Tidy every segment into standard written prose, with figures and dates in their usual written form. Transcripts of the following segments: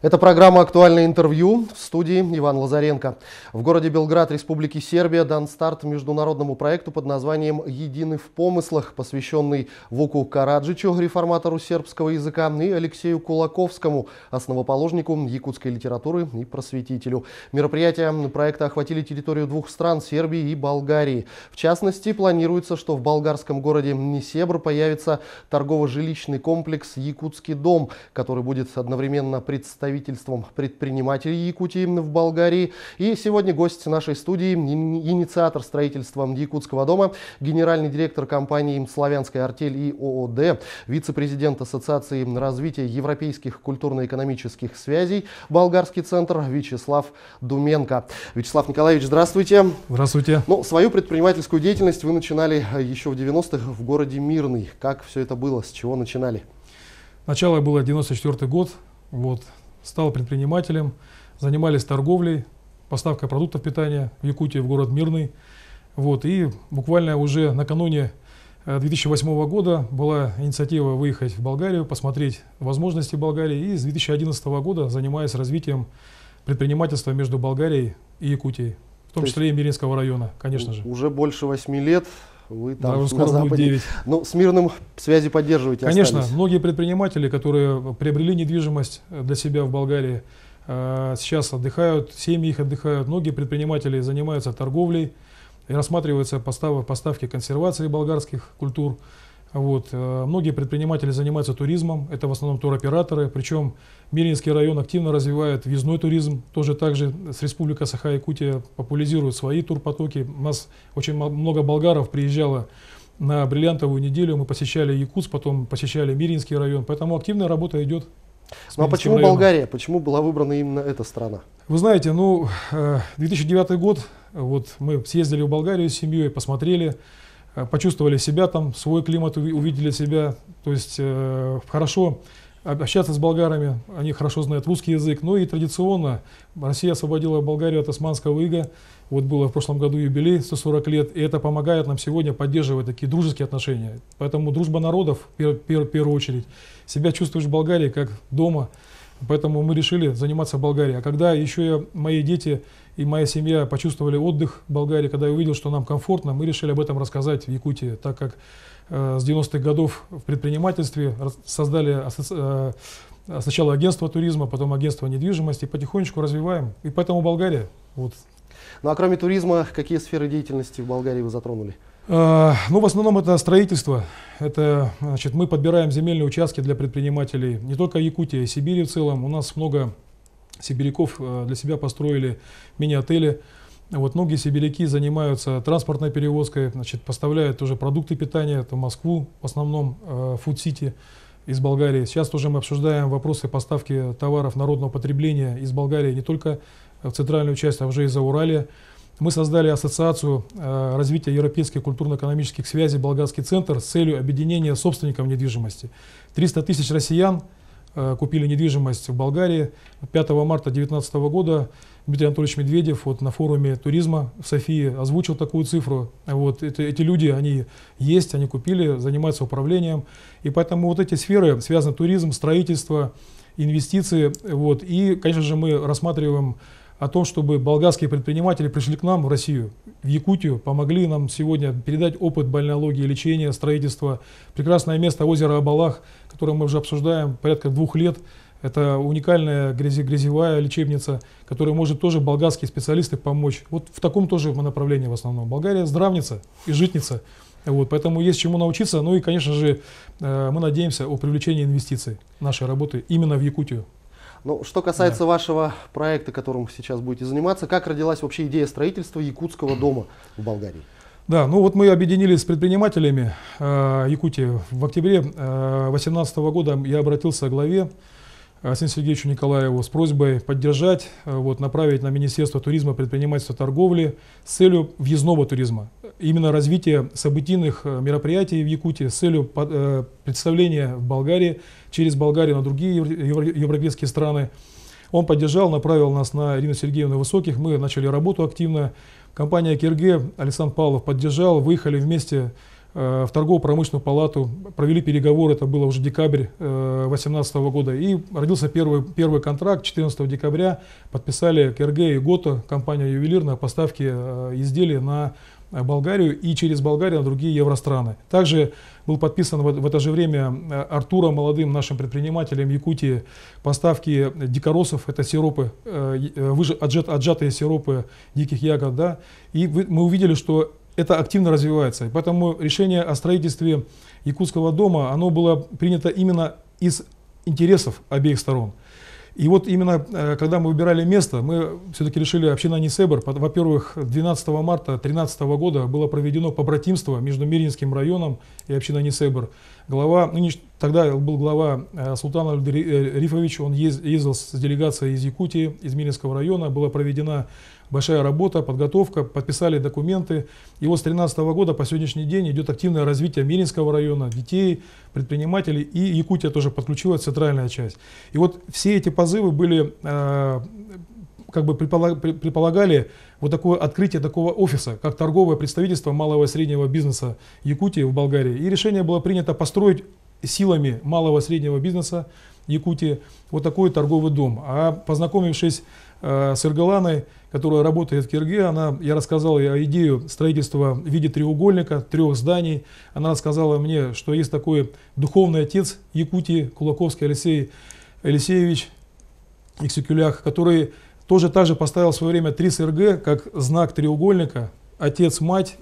Это программа «Актуальное интервью», в студии Иван Лазаренко. В городе Белград, Республики Сербия, дан старт международному проекту под названием «Едины в помыслах», посвященный Вуку Караджичу, реформатору сербского языка, и Алексею Кулаковскому, основоположнику якутской литературы и просветителю. Мероприятия проекта охватили территорию двух стран – Сербии и Болгарии. В частности, планируется, что в болгарском городе Несебр появится торгово-жилищный комплекс «Якутский дом», который будет одновременно представителем предпринимателей Якутии в Болгарии. И сегодня гость нашей студии, инициатор строительства Якутского дома, генеральный директор компании «Славянская артель» и ООД, вице-президент Ассоциации развития европейских культурно-экономических связей «Болгарский центр» Вячеслав Думенко. Вячеслав Николаевич, здравствуйте. Здравствуйте. Свою предпринимательскую деятельность вы начинали еще в 90-х в городе Мирный. Как все это было? С чего начинали? Начало было 94 год. Стал предпринимателем, занимались торговлей, поставкой продуктов питания в Якутии, в город Мирный. И буквально уже накануне 2008 года была инициатива выехать в Болгарию, посмотреть возможности Болгарии. И с 2011 года занимаюсь развитием предпринимательства между Болгарией и Якутией, в том числе и Миринского района, конечно же. Уже больше 8 лет. Вы там, уже скоро будет 9. С Мирным связи поддерживаете? Конечно, остались? Многие предприниматели, которые приобрели недвижимость для себя в Болгарии, сейчас отдыхают, семьи их отдыхают. Многие предприниматели занимаются торговлей, и рассматриваются поставки консервации болгарских культур. Многие предприниматели занимаются туризмом, это в основном туроператоры, причем Миринский район активно развивает въездной туризм, также с Республика Саха-Якутия популяризирует свои турпотоки. У нас очень много болгаров приезжало на бриллиантовую неделю, мы посещали Якутск, потом посещали Миринский район, поэтому активная работа идет. А почему районом. Болгария? Почему была выбрана именно эта страна? Вы знаете, 2009 год, мы съездили в Болгарию с семьей, посмотрели, почувствовали себя там, свой климат увидели себя, то есть хорошо общаться с болгарами, они хорошо знают русский язык. И традиционно Россия освободила Болгарию от османского ига, было в прошлом году юбилей, 140 лет, и это помогает нам сегодня поддерживать такие дружеские отношения. Поэтому дружба народов, в первую очередь, себя чувствуешь в Болгарии как дома, поэтому мы решили заниматься Болгарией. А когда еще мои дети и моя семья почувствовали отдых в Болгарии, когда я увидел, что нам комфортно, мы решили об этом рассказать в Якутии, так как с 90-х годов в предпринимательстве создали сначала агентство туризма, потом агентство недвижимости, потихонечку развиваем, и поэтому Болгария. А кроме туризма, какие сферы деятельности в Болгарии вы затронули? В основном это строительство. Мы подбираем земельные участки для предпринимателей не только Якутии, а и Сибири в целом. У нас много сибиряков для себя построили мини-отели. Многие сибиряки занимаются транспортной перевозкой, поставляют тоже продукты питания, это в Москву, в основном Фуд-Сити из Болгарии. Сейчас тоже мы обсуждаем вопросы поставки товаров народного потребления из Болгарии не только в центральную часть, а уже и за Уралия. Мы создали ассоциацию развития европейских культурно-экономических связей «Болгарский центр» с целью объединения собственников недвижимости. 300 тысяч россиян купили недвижимость в Болгарии. 5 марта 2019 года Дмитрий Анатольевич Медведев на форуме туризма в Софии озвучил такую цифру. Эти люди, они есть, они купили, занимаются управлением. И поэтому эти сферы, связаны туризм, строительство, инвестиции. И, конечно же, мы рассматриваем о том, чтобы болгарские предприниматели пришли к нам в Россию, в Якутию, помогли нам сегодня передать опыт бальнеологии, лечения, строительства. Прекрасное место озеро Абалах, которое мы уже обсуждаем порядка 2 лет. Это уникальная грязевая лечебница, которая может тоже болгарские специалисты помочь. В таком тоже направлении в основном. Болгария здравница и житница. Поэтому есть чему научиться. И, конечно же, мы надеемся о привлечении инвестиций нашей работы именно в Якутию. Что касается вашего проекта, которым вы сейчас будете заниматься, как родилась вообще идея строительства Якутского дома в Болгарии? Да, мы объединились с предпринимателями Якутии. В октябре 2018 года я обратился к главе Арсению Сергеевичу Николаеву с просьбой поддержать, направить на Министерство туризма, предпринимательства, торговли с целью въездного туризма. Именно развитие событийных мероприятий в Якутии с целью представления в Болгарии, через Болгарию на другие европейские страны. Он поддержал, направил нас на Ирину Сергеевну Высоких, мы начали работу активно. Компания Кирге, Александр Павлов поддержал, выехали вместе в торгово-промышленную палату, провели переговоры, это было уже декабрь 2018 года, и родился первый контракт. 14 декабря подписали КРГ и ГОТО, компания ювелирная, о поставке изделий на Болгарию и через Болгарию на другие евространы. Также был подписан в это же время Артуром, молодым нашим предпринимателем Якутии, поставки дикоросов, это сиропы, отжатые сиропы диких ягод. Да? И мы увидели, что это активно развивается. И поэтому решение о строительстве Якутского дома, оно было принято именно из интересов обеих сторон. И вот именно, когда мы выбирали место, мы все-таки решили община Несебр. Во-первых, 12 марта 2013 года было проведено побратимство между Мирнинским районом и общиной Несебр. Тогда был глава Султан Рифович, он ездил с делегацией из Якутии, из Мирнинского района. Была проведена большая работа, подготовка, подписали документы. И вот с 2013 года по сегодняшний день идет активное развитие Мирнинского района, детей, предпринимателей, и Якутия тоже подключилась, центральная часть. И вот все эти позывы были, предполагали вот такое открытие такого офиса, как торговое представительство малого и среднего бизнеса Якутии в Болгарии. И решение было принято построить силами малого и среднего бизнеса Якутии вот такой торговый дом. А познакомившись с Иргаланой, которая работает в КРГ, я рассказал ей идею строительства в виде треугольника, 3 зданий. Она рассказала мне, что есть такой духовный отец Якутии, Кулаковский Алексей Алексеевич Иксикулях, который тоже также поставил в свое время 3 СРГ как знак треугольника, отец, мать,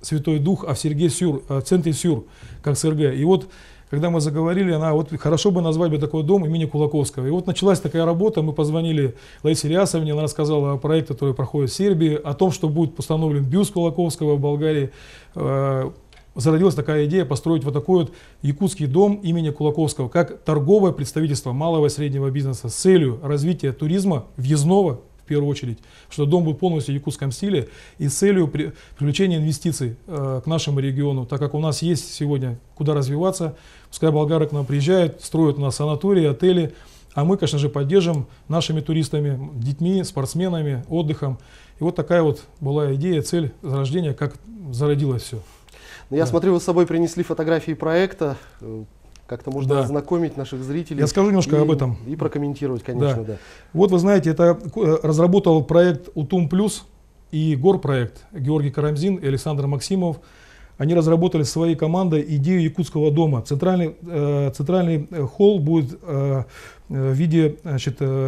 Святой Дух, а в центре Сюр, как СРГ. И вот когда мы заговорили, хорошо бы назвать такой дом имени Кулаковского. И вот началась такая работа, мы позвонили Ларисе Ильясовне, она рассказала о проекте, который проходит в Сербии, о том, что будет установлен бюст Кулаковского в Болгарии. Зародилась такая идея построить вот такой вот якутский дом имени Кулаковского, как торговое представительство малого и среднего бизнеса с целью развития туризма, въездного, в первую очередь, что дом будет полностью в якутском стиле и с целью привлечения инвестиций к нашему региону, так как у нас есть сегодня куда развиваться. Пускай болгары к нам приезжают, строят у нас санатории, отели, а мы, конечно же, поддержим нашими туристами, детьми, спортсменами, отдыхом. И вот такая вот была идея, цель зарождения, как зародилось все. Я смотрю, вы с собой принесли фотографии проекта. Как-то можно ознакомить наших зрителей. Я скажу немножко об этом. И прокомментировать, конечно. Да. Вот вы знаете, это разработал проект Утум Плюс и Горпроект Георгий Карамзин и Александр Максимов. Они разработали своей командой идею якутского дома. Центральный холл будет в виде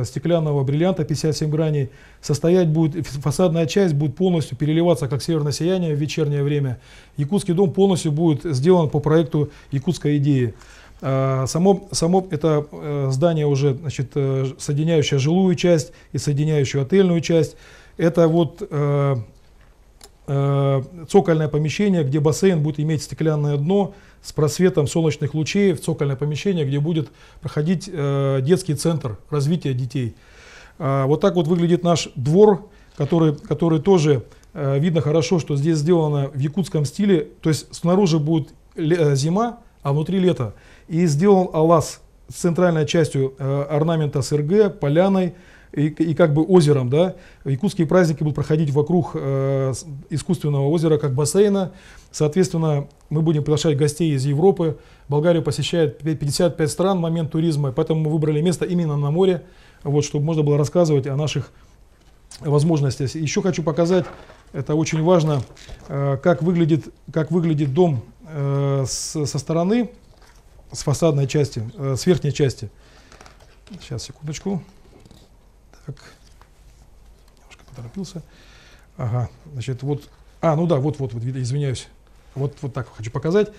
стеклянного бриллианта 57 граней. Состоять будет, фасадная часть будет полностью переливаться как северное сияние в вечернее время. Якутский дом полностью будет сделан по проекту якутской идеи. Само это здание уже соединяющее жилую часть и соединяющую отельную часть. Это вот цокольное помещение, где бассейн будет иметь стеклянное дно с просветом солнечных лучей, в цокольное помещение, где будет проходить детский центр развития детей. Вот так вот выглядит наш двор, который тоже видно хорошо, что здесь сделано в якутском стиле. То есть снаружи будет зима, а внутри лето. И сделан алаз с центральной частью орнамента СРГ, поляной и как бы озером. Да? Якутские праздники будут проходить вокруг искусственного озера, как бассейна. Соответственно, мы будем приглашать гостей из Европы. Болгарию посещает 55 стран в момент туризма, поэтому мы выбрали место именно на море, вот, чтобы можно было рассказывать о наших возможностях. Еще хочу показать, это очень важно, как выглядит дом со стороны, с фасадной части, с верхней части. Сейчас, секундочку. Так, немножко поторопился. Ага, значит, вот, вот, извиняюсь. Вот так хочу показать.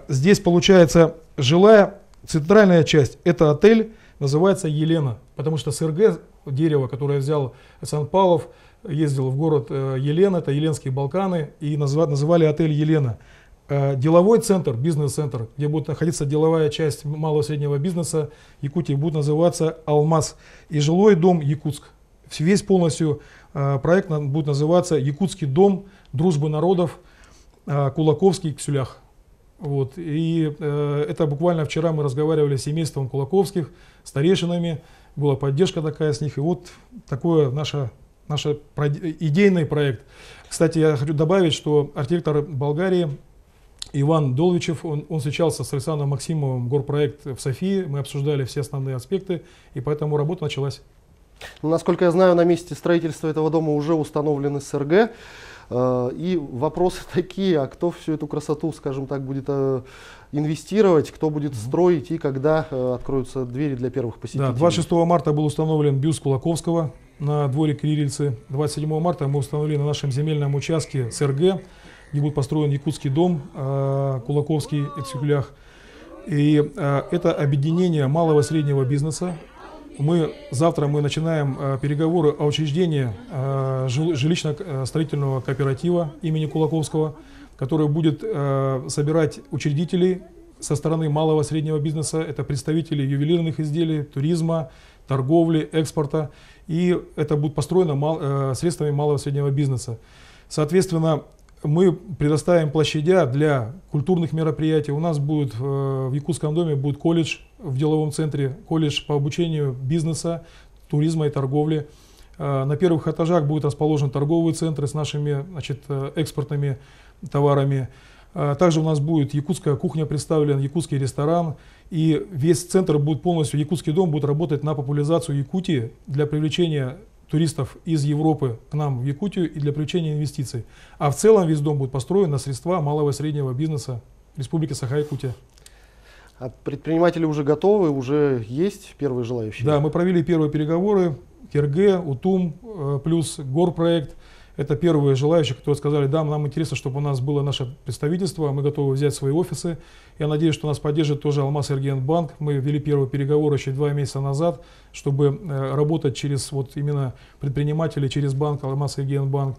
Здесь получается жилая центральная часть, это отель, называется Елена, потому что СРГ, дерево, которое взял Александр Павлов, ездил в город Елена, это Еленские Балканы, и называли отель Елена. Деловой центр, бизнес-центр, где будет находиться деловая часть малого и среднего бизнеса Якутии, будет называться Алмаз. И жилой дом Якутск. Весь полностью проект будет называться Якутский дом дружбы народов Кулаковский Ксюлях. Вот. И это буквально вчера мы разговаривали с семейством Кулаковских, старейшинами, была поддержка такая с них. И вот такой наш идейный проект. Кстати, я хочу добавить, что архитектор Болгарии Иван Долвичев, он встречался с Александром Максимовым, горпроект в Софии, мы обсуждали все основные аспекты, и поэтому работа началась. Насколько я знаю, на месте строительства этого дома уже установлен СРГ. И вопросы такие, а кто всю эту красоту, скажем так, будет инвестировать, кто будет строить и когда откроются двери для первых посетителей? Да, 26 марта был установлен бюст Кулаковского на дворе Кириллицы. 27 марта мы установили на нашем земельном участке СРГ, где будет построен якутский дом Кулаковский Эксюклях. И это объединение малого и среднего бизнеса. Завтра мы начинаем переговоры о учреждении жилищно-строительного кооператива имени Кулаковского, который будет собирать учредителей со стороны малого и среднего бизнеса. Это представители ювелирных изделий, туризма, торговли, экспорта. И это будет построено средствами малого и среднего бизнеса. Соответственно, мы предоставим площадя для культурных мероприятий. У нас будет в Якутском доме будет колледж в деловом центре, колледж по обучению бизнеса, туризма и торговли. На первых этажах будет расположен торговый центр с нашими, значит, экспортными товарами. Также у нас будет якутская кухня представлена, якутский ресторан. И весь центр будет полностью, Якутский дом будет работать на популяризацию Якутии для привлечения туристов из Европы к нам в Якутию и для привлечения инвестиций. А в целом весь дом будет построен на средства малого и среднего бизнеса Республики Саха-Якутия. А предприниматели уже готовы, уже есть первые желающие? Да, мы провели первые переговоры. КРГ, УТУМ плюс Горпроект. Это первые желающие, которые сказали, да, нам интересно, чтобы у нас было наше представительство, мы готовы взять свои офисы. Я надеюсь, что нас поддержит тоже Алмаз-Эргент-банк. Мы вели первые переговоры еще 2 месяца назад, чтобы работать через вот именно предпринимателей, через банк Алмаз-Эргент-банк.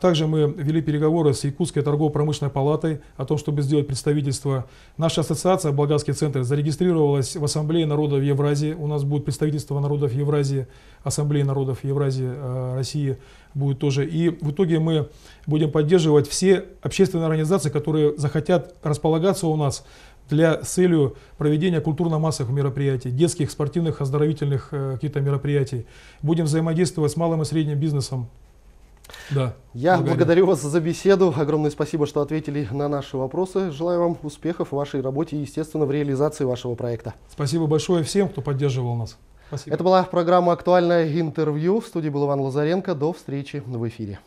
Также мы вели переговоры с Якутской торгово-промышленной палатой о том, чтобы сделать представительство. Наша ассоциация «Болгарский центр» зарегистрировалась в Ассамблее народов Евразии. У нас будет представительство народов Евразии, Ассамблеи народов Евразии России будет тоже. И в итоге мы будем поддерживать все общественные организации, которые захотят располагаться у нас с целью проведения культурно-массовых мероприятий, детских, спортивных, оздоровительных каких-то мероприятий. Будем взаимодействовать с малым и средним бизнесом. Да, я благодарю вас за беседу. Огромное спасибо, что ответили на наши вопросы. Желаю вам успехов в вашей работе и, естественно, в реализации вашего проекта. Спасибо большое всем, кто поддерживал нас. Спасибо. Это была программа «Актуальное интервью». В студии был Иван Лазаренко. До встречи в эфире.